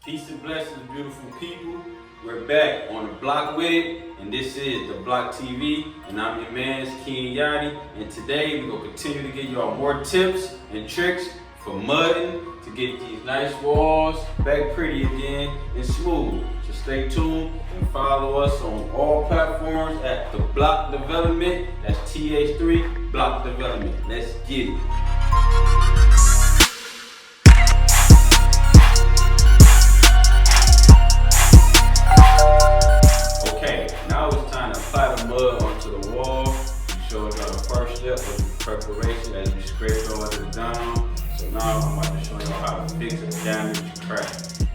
Peace and blessings, beautiful people. We're back on the block with it, and this is the Block TV, and I'm your man, King Yachty, and today we're gonna continue to give y'all more tips and tricks for mudding to get these nice walls back pretty again and smooth. So stay tuned and follow us on all platforms at the Block Development. That's TH3 Block Development. Let's get it. Preparation as you scrape all of it down. So now I'm about to show you how to fix a damaged crack.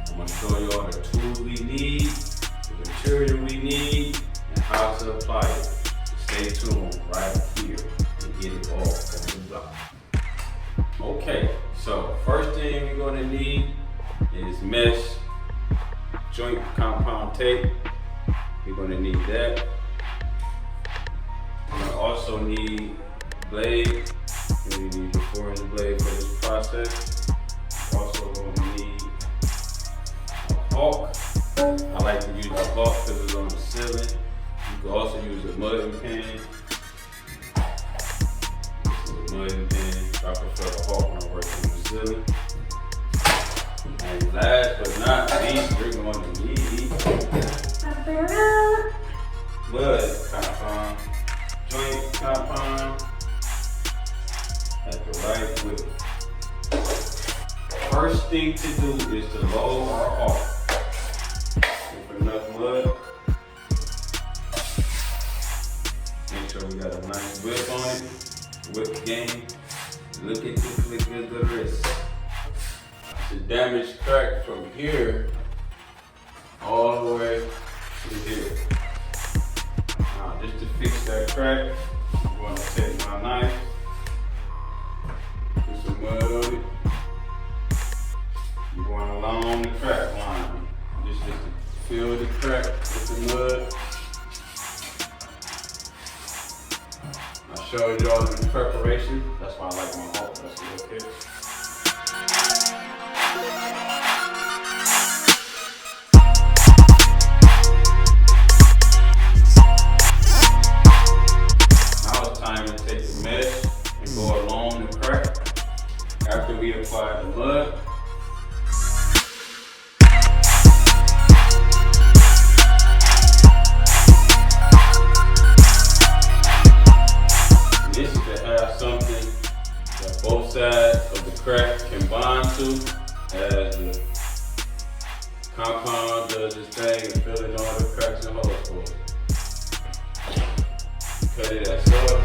I'm going to show you all the tools we need, the material we need, and how to apply it. So stay tuned right here and get it all from the block. Okay, so first thing we're going to need is mesh joint compound tape. We're going to need that. We're going to also need blade. We need the 4-inch blade for this process. Also going to need a caulk. I like to use the caulk because it's on the ceiling. You can also use a mudding pen. This is a mudding pen. I prefer the caulk when I'm working on the ceiling. And last but not least, we're going to need mud compound, joint compound. At the right width. First thing to do is to load our caulk. With enough mud. Make sure we got a nice whip on it. Whip game. Look at the flick of the wrist. It's a damaged crack from here all the way to here. Now, just to fix that crack, I'm going to take my knife. Put some mud on it. You're going along the crack line. Just to fill the crack with the mud. I showed y'all the preparation. That's why I like my caulk. That's real okay. Now it's time to take the mesh and go along the crack. After we apply the mud, this is to have something that both sides of the crack can bond to as the compound does its thing and filling all the cracks and holes for it. Cut it as short.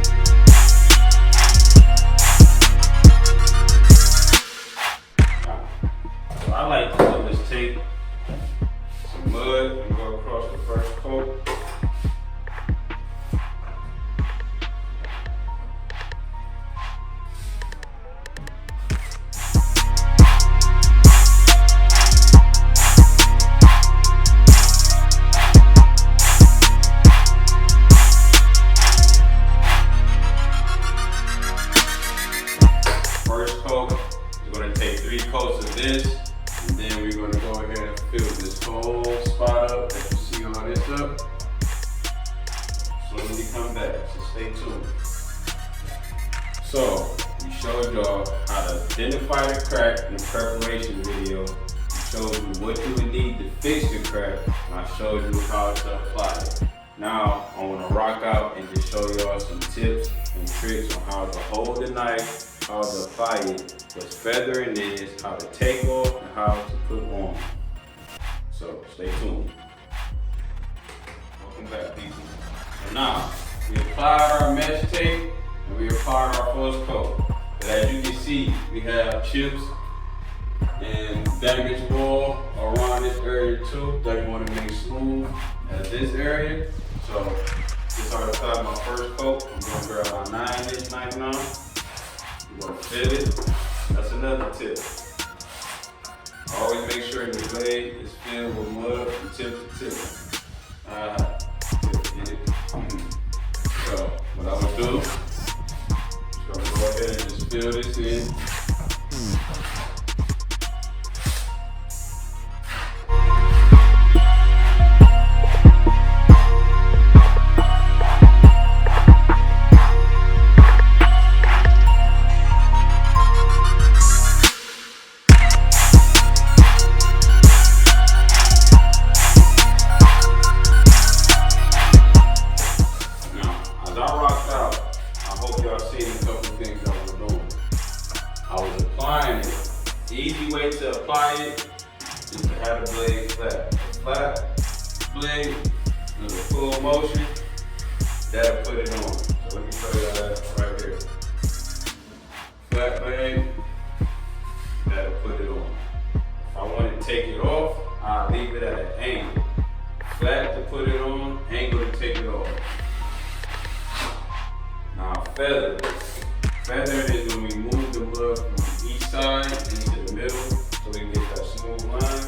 I like to just take some mud and go across the first coat. First coat, you're going to take 3 coats of this. And then we're going to go ahead and fill this whole spot up that you see all this up. Slowly come back, so stay tuned. So, we showed y'all how to identify the crack in the preparation video. We showed you what you would need to fix the crack, and I showed you how to apply it. Now, I want to rock out and just show y'all some tips and tricks on how to hold the knife, how to apply it, what feathering is, how to take off, and how to put on. So stay tuned. Welcome back, people. So now, we applied our mesh tape and we applied our first coat. But as you can see, we have chips and damaged wall around this area too that we want to make smooth as this area. So just started applying my first coat. I'm going to grab my 9-inch knife now. We're going to fit it. That's another tip. Always make sure the blade is filled with mud from tip to tip. So what I'm going to do is going to go ahead and just fill this in. is to have the blade flat. The flat blade is a full motion, that'll put it on. So let me show you that right here. Flat blade, that'll put it on. If I want to take it off, I'll leave it at an angle. Flat to put it on, angle to take it off. Now feather. Feather is when we move the blood from each side into the middle so we can get that smooth line.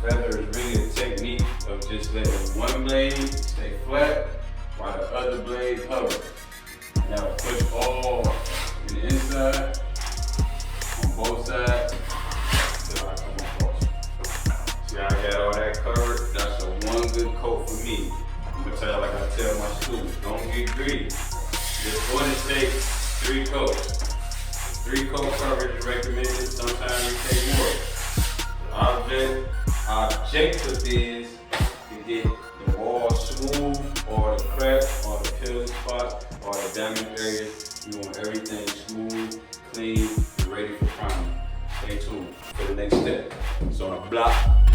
Feather is really a technique of just letting one blade stay flat while the other blade hover. And that'll push all in the inside, on both sides, till I come across. See how I got all that covered? That's a one good coat for me. I'm gonna tell you like I tell my students, don't get greedy. Just go and take 3 coats. 3 coat coverage is recommended. Sometimes you take more. The objective is to get the wall smooth, or the crack, or the peel spots, or the damaged areas. You want everything smooth, clean, and ready for priming. Stay tuned for the next step. It's on a block.